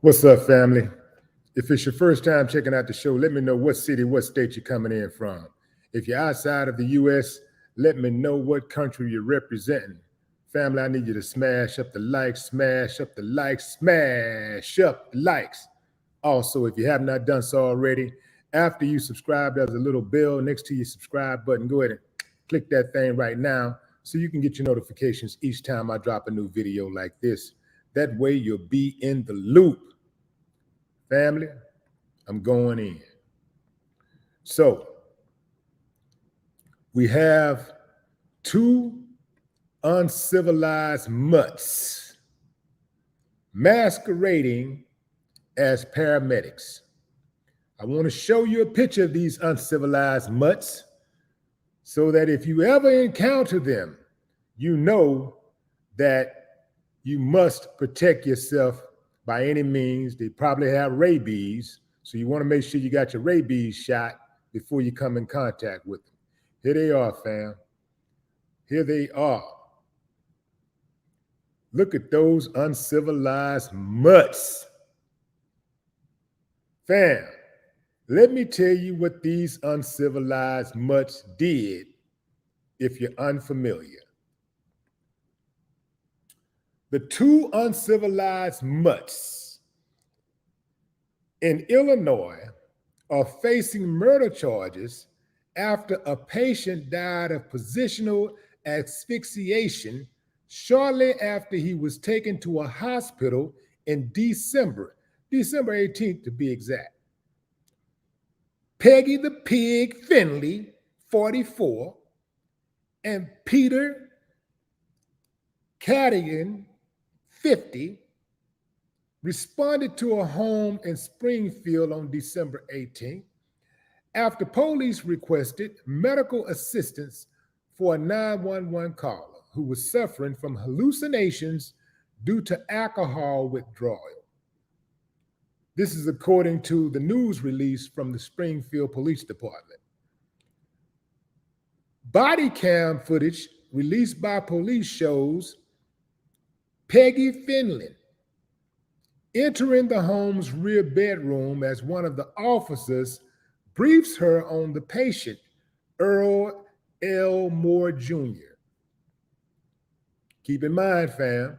What's up, family? If it's your first time checking out the show, let me know what city, what state you're coming in from. If you're outside of the U.S., let me know what country you're representing. Family, I need you to smash up the likes, smash up the likes, smash up the likes. Also, if you have not done so already, after you subscribe, there's a little bell next to your subscribe button. Go ahead and click that thing right now so you can get your notifications each time I drop a new video like this. That way, you'll be in the loop. Family, I'm going in. So we have two uncivilized mutts masquerading as paramedics. I want to show you a picture of these uncivilized mutts so that if you ever encounter them, you know that you must protect yourself by any means. They probably have rabies, so you want to make sure you got your rabies shot before you come in contact with them. Here they are, fam. Here they are. Look at those uncivilized mutts. Fam, let me tell you what these uncivilized mutts did if you're unfamiliar. The two uncivilized mutts in Illinois are facing murder charges after a patient died of positional asphyxiation shortly after he was taken to a hospital in December 18th to be exact. Peggy the Pig Finley, 44, and Peter Cadigan, 50, responded to a home in Springfield on December 18th after police requested medical assistance for a 911 caller who was suffering from hallucinations due to alcohol withdrawal. This is according to the news release from the Springfield Police Department. Body cam footage released by police shows Peggy Finley entering the home's rear bedroom as one of the officers briefs her on the patient, Earl L. Moore Jr. Keep in mind, fam,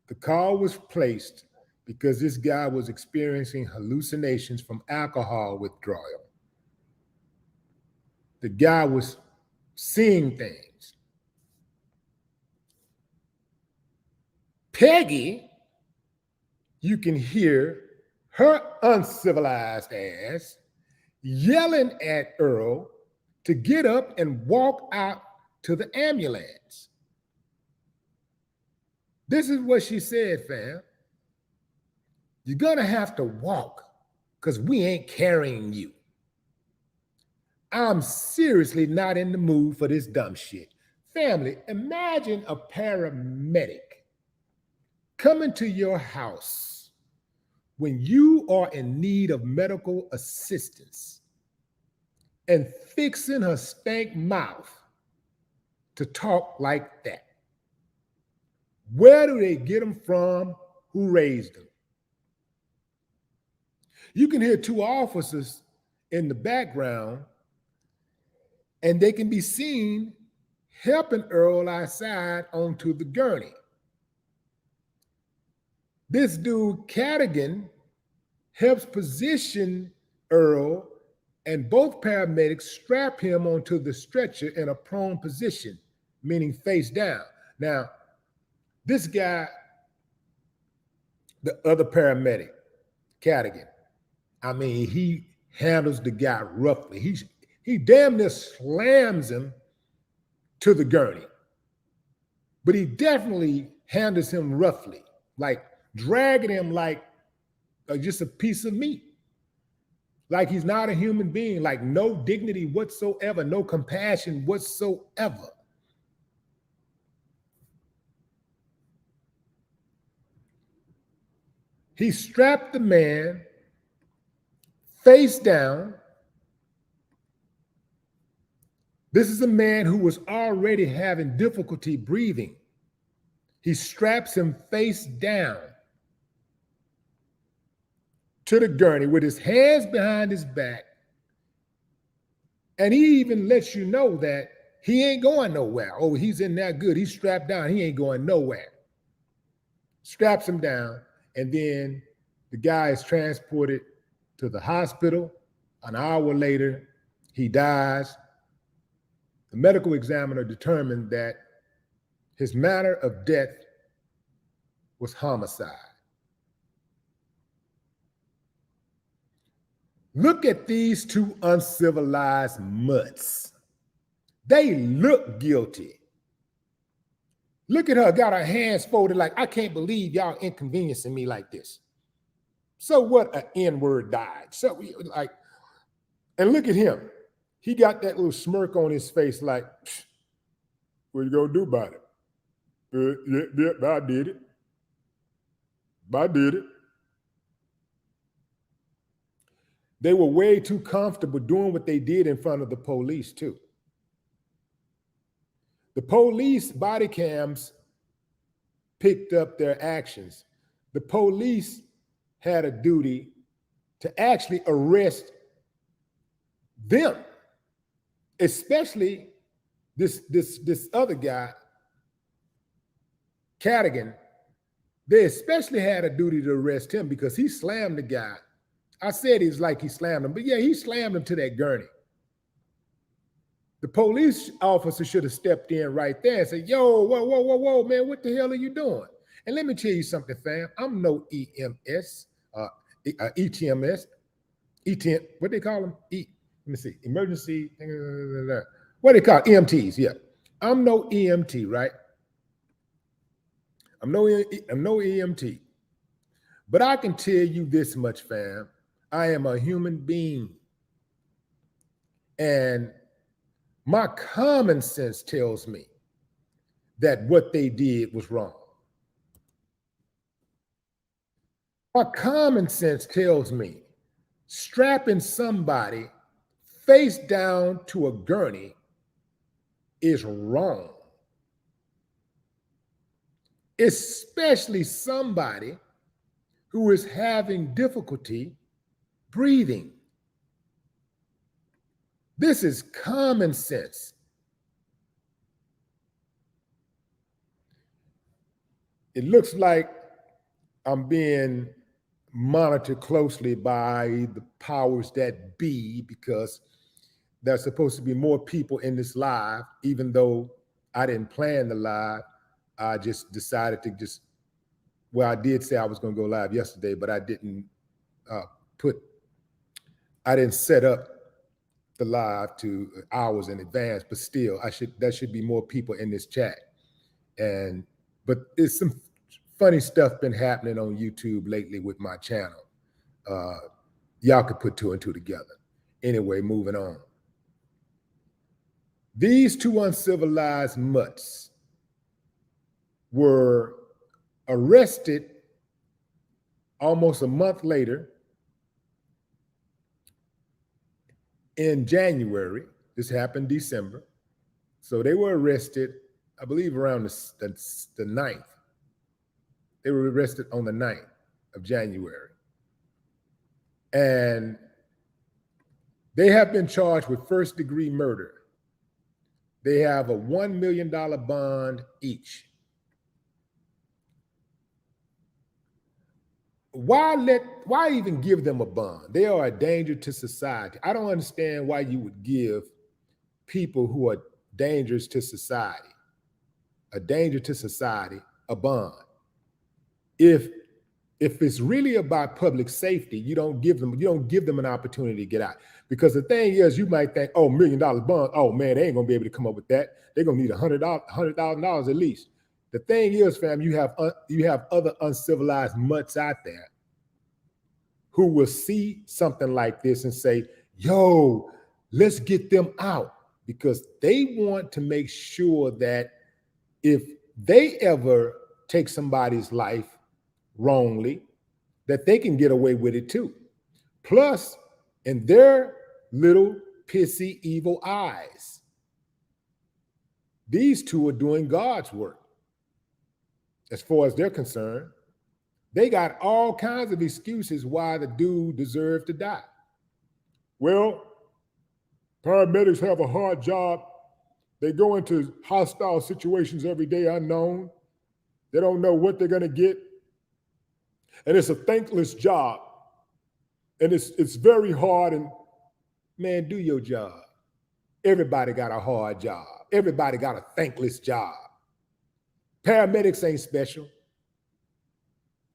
the call was placed because this guy was experiencing hallucinations from alcohol withdrawal. The guy was seeing things. Peggy, you can hear her uncivilized ass yelling at Earl to get up and walk out to the ambulance. This is what she said, fam. You're gonna have to walk because we ain't carrying you. I'm seriously not in the mood for this dumb shit. Family, imagine a paramedic coming to your house when you are in need of medical assistance and fixing her stank mouth to talk like that. Where do they get them from? Who raised them? You can hear two officers in the background, and they can be seen helping Earl outside onto the gurney. This dude, Cadigan, helps position Earl, and both paramedics strap him onto the stretcher in a prone position, meaning face down. Now, this guy, the other paramedic, Cadigan, I mean, he handles the guy roughly. He damn near slams him to the gurney. But he definitely handles him roughly, like dragging him like just a piece of meat. Like he's not a human being, like no dignity whatsoever, no compassion whatsoever. He strapped the man face down. This is a man who was already having difficulty breathing. He straps him face down. to the gurney with his hands behind his back. And he even lets you know that he ain't going nowhere. Oh, he's in there good. He's strapped down. He ain't going nowhere. Straps him down. And then the guy is transported to the hospital. An hour later, he dies. The medical examiner determined that his manner of death was homicide. Look at these two uncivilized mutts. They look guilty. Look at her, got her hands folded like, I can't believe y'all inconveniencing me like this. So what, an N-word died. So like, and look at him. He got that little smirk on his face like, what you gonna do about it? Yeah, I did it. I did it. They were way too comfortable doing what they did in front of the police too. The police body cams picked up their actions. The police had a duty to actually arrest them, especially this other guy, Cadigan. They especially had a duty to arrest him because he slammed the guy. I said he's like he slammed him, but yeah, he slammed him to that gurney. The police officer should have stepped in right there and said, yo, whoa, man, what the hell are you doing? And let me tell you something, fam. I'm no EMS, ETMS, ETM, what they call them? Let me see, emergency, what they call EMTs, yeah. I'm no EMT, right? I'm no EMT. But I can tell you this much, fam. I am a human being. And my common sense tells me that what they did was wrong. My common sense tells me strapping somebody face down to a gurney is wrong. Especially somebody who is having difficulty breathing. This is common sense. It looks like I'm being monitored closely by the powers that be because there's supposed to be more people in this live, even though I didn't plan the live. I just decided to well, I did say I was going to go live yesterday, but I didn't I didn't set up the live to hours in advance, but still there should be more people in this chat. But it's some funny stuff been happening on YouTube lately with my channel. Y'all could put two and two together. Anyway, moving on. These two uncivilized mutts were arrested almost a month later in January. This happened December. So they were arrested, I believe, around the 9th. They were arrested on the 9th of January. And they have been charged with first-degree murder. They have a $1 million bond each. Why even give them a bond? They are a danger to society. I don't understand why you would give people who are dangerous to society, a danger to society, a bond. If it's really about public safety, you don't give them an opportunity to get out. Because the thing is, you might think, oh, $1 million bond, oh man, they ain't gonna be able to come up with that. They're gonna need $100,000 at least. The thing is, fam, you have other uncivilized mutts out there who will see something like this and say, yo, let's get them out, because they want to make sure that if they ever take somebody's life wrongly, that they can get away with it too. Plus, in their little pissy evil eyes, these two are doing God's work as far as they're concerned. They got all kinds of excuses why the dude deserved to die. Well, paramedics have a hard job. They go into hostile situations every day, unknown. They don't know what they're going to get. And it's a thankless job. And it's very hard. And man, do your job. Everybody got a hard job. Everybody got a thankless job. Paramedics ain't special.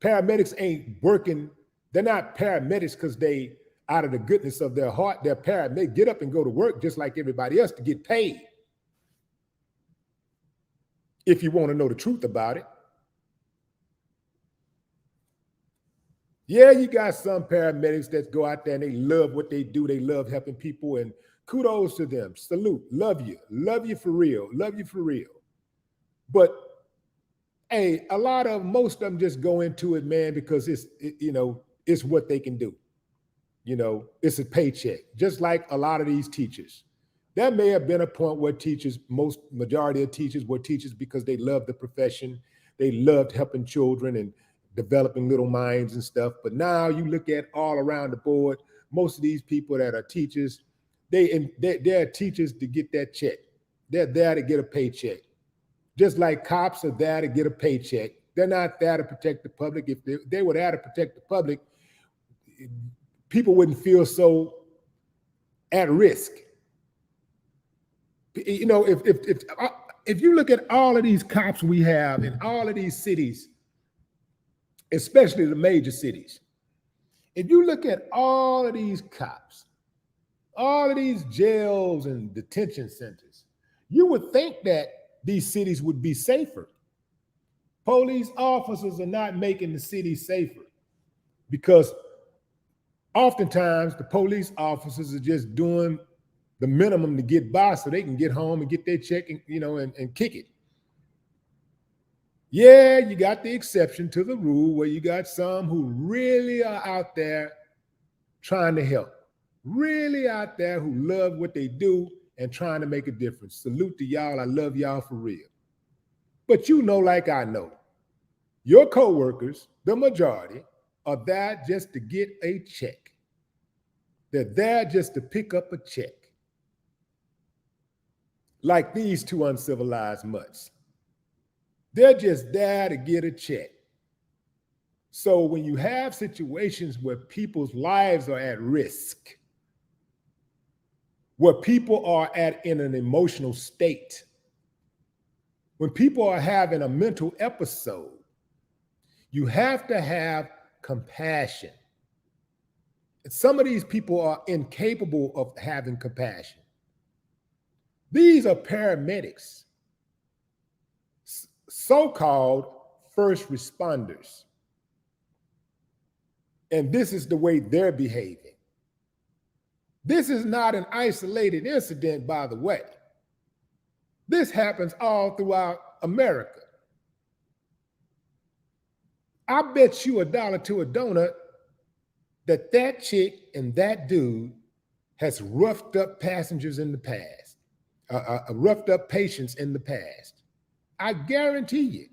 Paramedics ain't working. They're not paramedics because they, out of the goodness of their heart, they're paramedics. They get up and go to work just like everybody else to get paid. If you want to know the truth about it. Yeah, you got some paramedics that go out there and they love what they do. They love helping people, and kudos to them. Salute. Love you. Love you for real. Love you for real. But hey, most of them just go into it, man, because it's what they can do. It's a paycheck. Just like a lot of these teachers. There may have been a point where majority of teachers were teachers because they loved the profession. They loved helping children and developing little minds and stuff. But now you look at all around the board, most of these people that are teachers, they're teachers to get that check. They're there to get a paycheck. Just like cops are there to get a paycheck. They're not there to protect the public. If they were there to protect the public, people wouldn't feel so at risk. If you look at all of these cops we have in all of these cities, especially the major cities, if you look at all of these cops, all of these jails and detention centers, you would think that these cities would be safer. Police officers are not making the city safer because oftentimes the police officers are just doing the minimum to get by so they can get home and get their check and kick it. Yeah, you got the exception to the rule where you got some who really are out there trying to help, really out there who love what they do and trying to make a difference. Salute to y'all. I love y'all for real. But like I know, your coworkers, the majority, are there just to get a check. They're there just to pick up a check. Like these two uncivilized mutts. They're just there to get a check. So when you have situations where people's lives are at risk, where people are in an emotional state, when people are having a mental episode, you have to have compassion. And some of these people are incapable of having compassion. These are paramedics, so-called first responders. And this is the way they're behaving. This is not an isolated incident, by the way. This happens all throughout America. I bet you $1 to a donut that chick and that dude has roughed up passengers in the past, roughed up patients in the past. I guarantee you.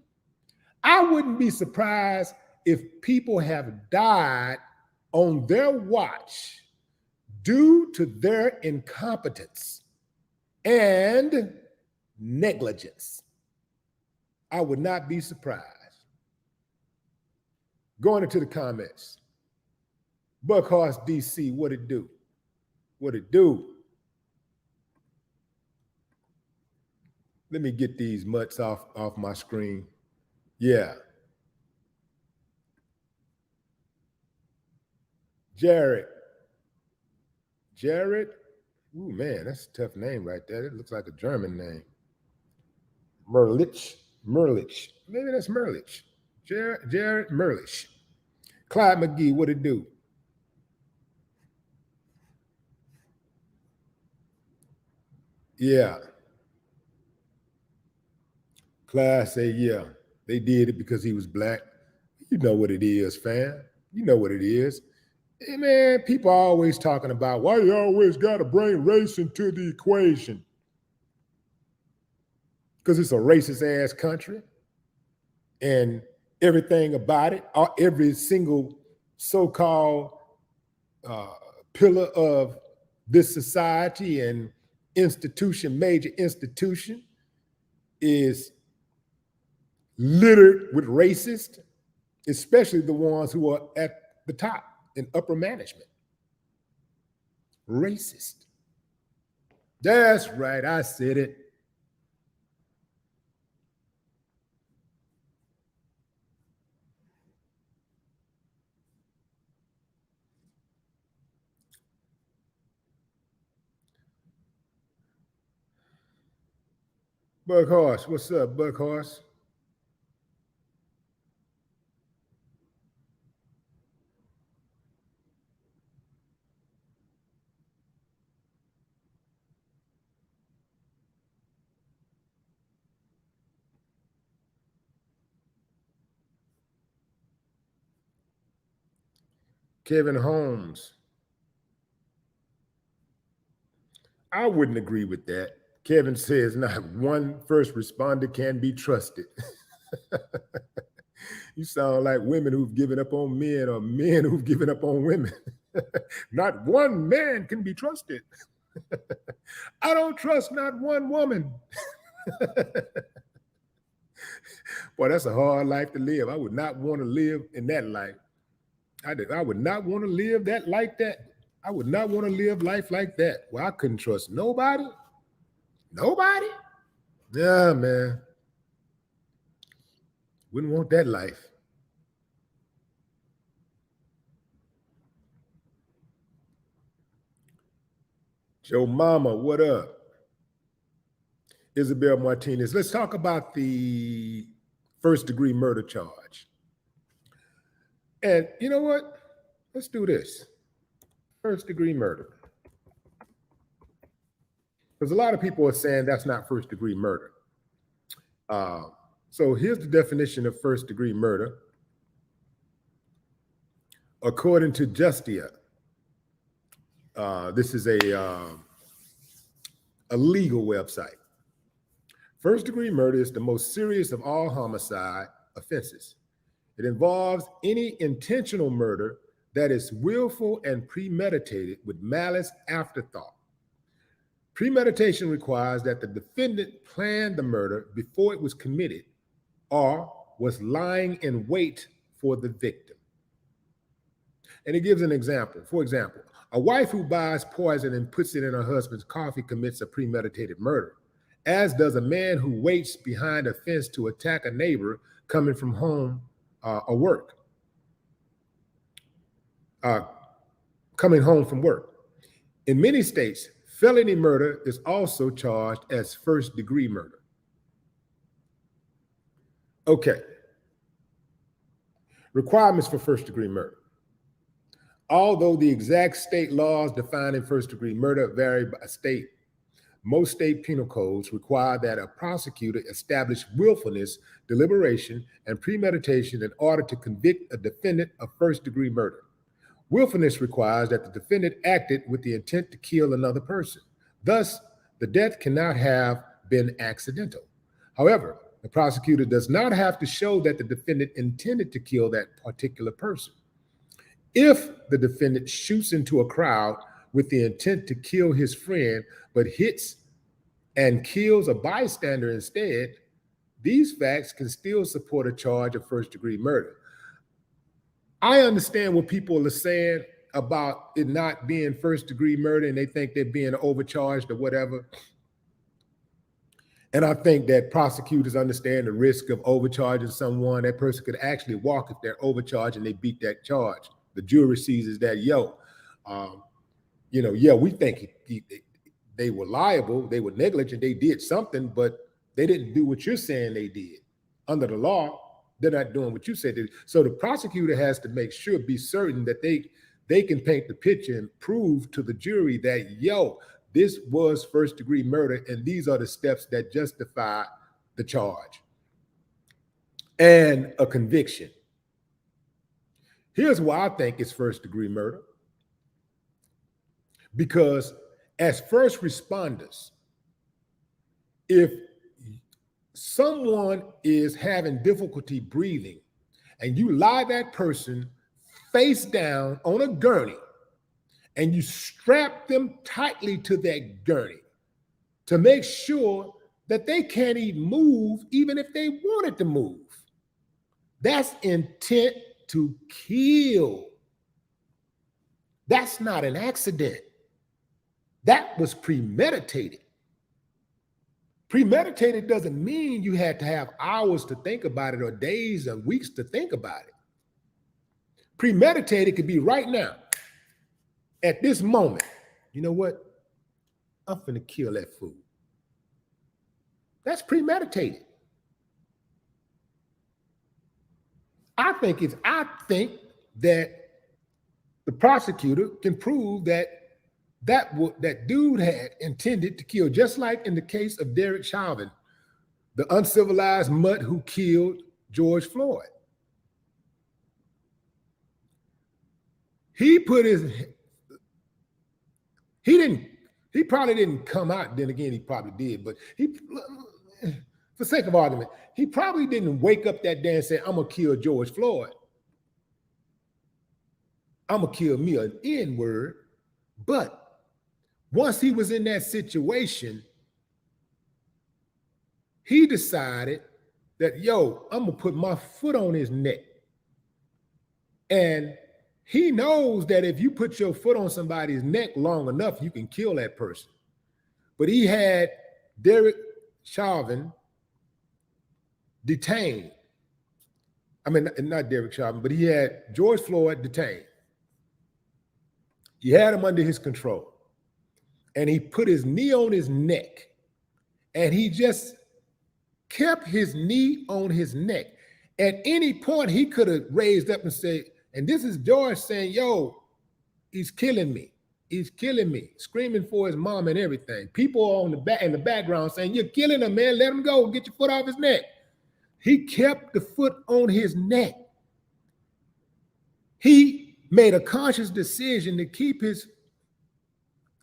I wouldn't be surprised if people have died on their watch due to their incompetence and negligence. I would not be surprised. Going into the comments. Buckhorse DC, what it do? What it do? Let me get these mutts off my screen. Yeah. Jared. Ooh, man, that's a tough name right there. It looks like a German name. Merlich. Maybe that's Merlich. Jared Merlich. Clyde McGee, what it do? Yeah. Clyde say, yeah, they did it because he was black. You know what it is, fam. You know what it is. Hey, man, people are always talking about why you always got to bring race into the equation. Because it's a racist ass country. And everything about it, every single so-called pillar of this society and institution, major institution, is littered with racists, especially the ones who are at the top in upper management. Racist. That's right, I said it. Buckhorse, what's up, Buckhorse? Kevin Holmes. I wouldn't agree with that. Kevin says not one first responder can be trusted. You sound like women who've given up on men or men who've given up on women. Not one man can be trusted. I don't trust not one woman. Boy, that's a hard life to live. I would not want to live in that life. I would not want to live that like that. I would not want to live life like that. Well, I couldn't trust nobody. Nobody? Yeah, man. Wouldn't want that life. Joe Mama, what up? Isabel Martinez. Let's talk about the first degree murder charge. And you know what? Let's do this. First degree murder. Because a lot of people are saying that's not first degree murder. So here's the definition of first degree murder. According to Justia, this is a legal website. First degree murder is the most serious of all homicide offenses. It involves any intentional murder that is willful and premeditated with malice afterthought. Premeditation requires that the defendant planned the murder before it was committed or was lying in wait for the victim. And it gives an example. For example, a wife who buys poison and puts it in her husband's coffee commits a premeditated murder, as does a man who waits behind a fence to attack a neighbor coming from home or work. Coming home from work. In many states, felony murder is also charged as first degree murder. Okay. Requirements for first degree murder. Although the exact state laws defining first degree murder vary by state, most state penal codes require that a prosecutor establish willfulness, deliberation, and premeditation in order to convict a defendant of first degree murder. Willfulness requires that the defendant acted with the intent to kill another person. Thus, the death cannot have been accidental. However, the prosecutor does not have to show that the defendant intended to kill that particular person. If the defendant shoots into a crowd with the intent to kill his friend, but hits and kills a bystander instead, these facts can still support a charge of first degree murder. I understand what people are saying about it not being first degree murder and they think they're being overcharged or whatever. And I think that prosecutors understand the risk of overcharging someone. That person could actually walk if they're overcharged and they beat that charge. The jury sees is that, we think they were liable, they were negligent, they did something, but they didn't do what you're saying they did. Under the law, they're not doing what you said they did. So the prosecutor has to make sure, be certain that they can paint the picture and prove to the jury that, this was first degree murder and these are the steps that justify the charge and a conviction. Here's why I think it's first degree murder. Because as first responders, if someone is having difficulty breathing, and you lie that person face down on a gurney, and you strap them tightly to that gurney to make sure that they can't even move, even if they wanted to move. That's intent to kill. That's not an accident. That was premeditated. Premeditated doesn't mean you had to have hours to think about it or days or weeks to think about it. Premeditated could be right now, at this moment. You know what? I'm finna kill that fool. That's premeditated. I think that the prosecutor can prove that dude had intended to kill, just like in the case of Derek Chauvin, the uncivilized mutt who killed George Floyd. He probably didn't come out, then again, he probably did, but for sake of argument, he probably didn't wake up that day and say, I'm gonna kill George Floyd. I'm gonna kill me an N-word. But once he was in that situation, he decided that, yo, I'm gonna put my foot on his neck. And he knows that if you put your foot on somebody's neck long enough, you can kill that person. But he had Derek Chauvin detained. I mean, not Derek Chauvin, but he had George Floyd detained. He had him under his control. And he put his knee on his neck. And he just kept his knee on his neck. At any point, he could have raised up and said, and this is George saying, yo, he's killing me. He's killing me, screaming for his mom and everything. People on in the background saying, you're killing him, man. Let him go. Get your foot off his neck. He kept the foot on his neck. He made a conscious decision to keep his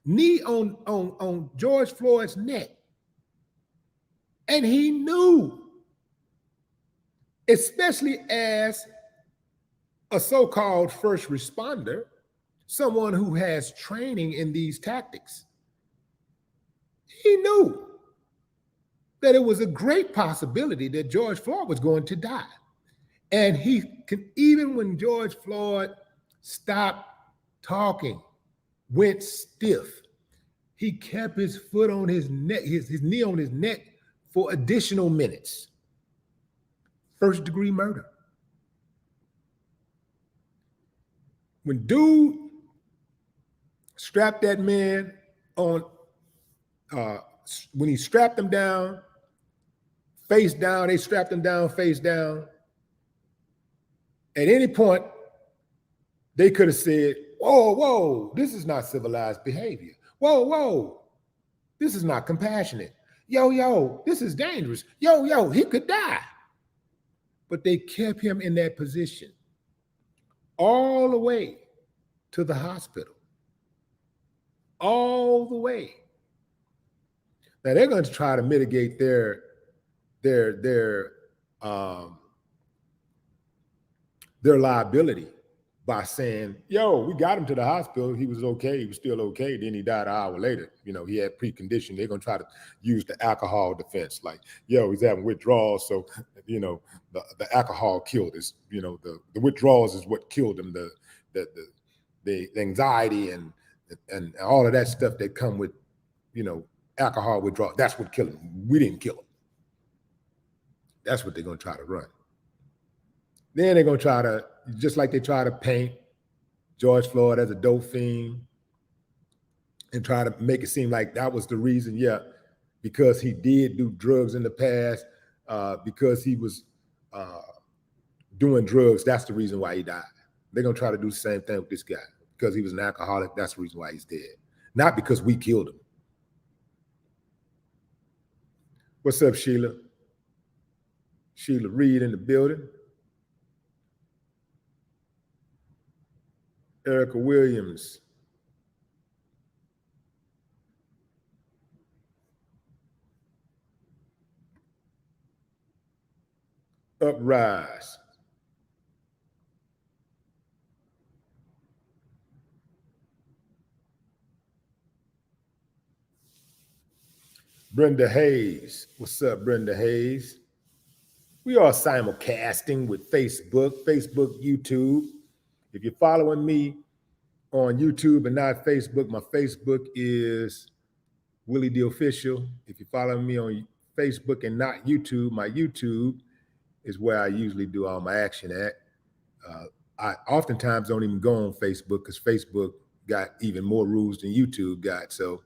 knee on George Floyd's neck. And he knew, especially as a so-called first responder, someone who has training in these tactics, he knew that it was a great possibility that George Floyd was going to die. And even when George Floyd stopped talking, went stiff, he kept his foot on his neck, his knee on his neck for additional minutes. First degree murder. When dude strapped that man on, when he strapped him down, face down, they strapped him down, face down. At any point, they could have said, whoa, whoa, this is not civilized behavior. Whoa, whoa, this is not compassionate. Yo, yo, this is dangerous. Yo, yo, he could die. But they kept him in that position all the way to the hospital. All the way. Now they're going to try to mitigate their liability by saying, yo, we got him to the hospital. He was okay. He was still okay. Then he died an hour later. You know, he had precondition. They're going to try to use the alcohol defense. Like, yo, he's having withdrawals. So, you know, the alcohol killed us. You know, the withdrawals is what killed him. The anxiety and all of that stuff that come with, you know, alcohol withdrawal. That's what killed him. We didn't kill him. That's what they're going to try to run. Then they're going to try to, just like they try to paint George Floyd as a dope fiend and try to make it seem like that was the reason, yeah, because he did do drugs in the past, because he was doing drugs, that's the reason why he died. They're going to try to do the same thing with this guy. Because he was an alcoholic, that's the reason why he's dead. Not because we killed him. What's up, Sheila? Sheila Reed in the building. Erica Williams. Uprise. Brenda Hayes. What's up, Brenda Hayes? We are simulcasting with Facebook, YouTube. If you're following me on YouTube and not Facebook, my Facebook is Willie the Official. If you're following me on Facebook and not YouTube, my YouTube is where I usually do all my action at. I oftentimes don't even go on Facebook because Facebook got even more rules than YouTube got. So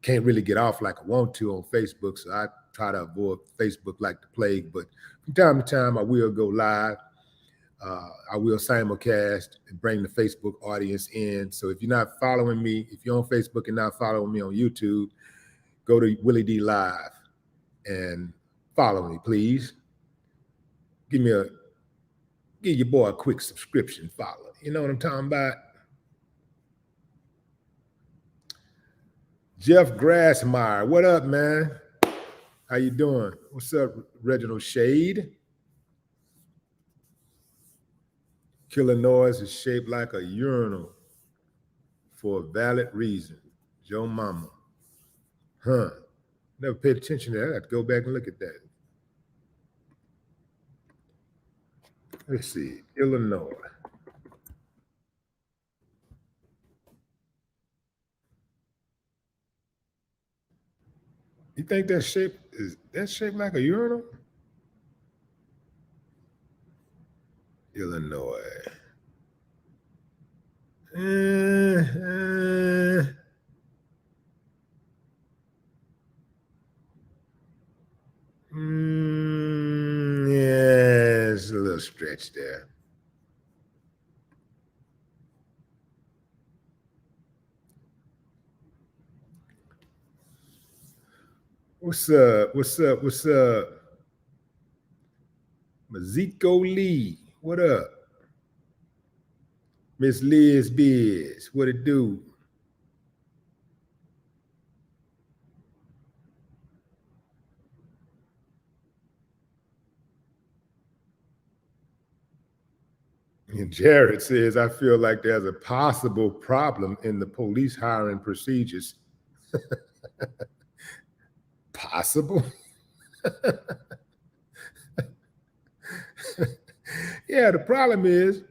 can't really get off like I want to on Facebook. So I try to avoid Facebook like the plague. But from time to time, I will go live. I will simulcast and bring the Facebook audience in. So if you're not following me, if you're on Facebook and not following me on YouTube, go to Willie D Live and follow me, please. Give your boy a quick subscription follow. You know what I'm talking about? Jeff Grassmeyer, what up, man? How you doing? What's up, Reginald Shade? Killer Noise is shaped like a urinal for a valid reason. Joe Mama. Huh. Never paid attention to that. I have to go back and look at that. Let's see. Illinois. You think that shape shaped like a urinal? Illinois. Yeah, it's a little stretch there. What's up? Maziko Lee, what up? Miss Liz Biz, what it do? And Jared says, I feel like there's a possible problem in the police hiring procedures. Possible? Yeah, the problem is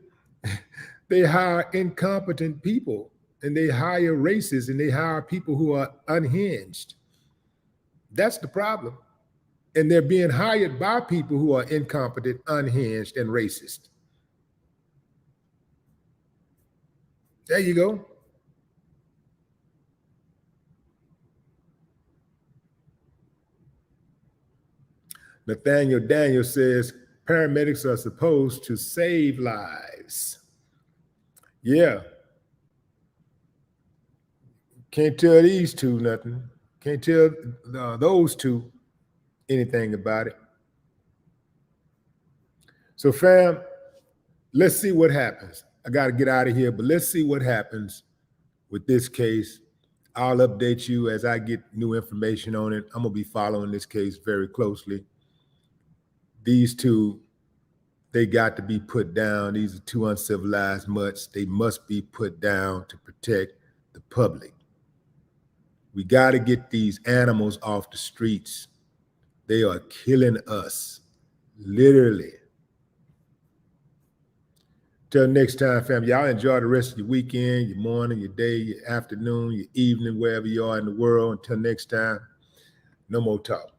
they hire incompetent people and they hire racists and they hire people who are unhinged. That's the problem. And they're being hired by people who are incompetent, unhinged, and racist. There you go. Nathaniel Daniel says, paramedics are supposed to save lives. Yeah. Can't tell these two nothing. Can't tell those two anything about it. So fam, let's see what happens. I got to get out of here, but let's see what happens with this case. I'll update you as I get new information on it. I'm going to be following this case very closely. These two, they got to be put down. These are two uncivilized mutts. They must be put down to protect the public. We got to get these animals off the streets. They are killing us, literally. Till next time, fam, y'all enjoy the rest of your weekend, your morning, your day, your afternoon, your evening, wherever you are in the world. Until next time, no more talk.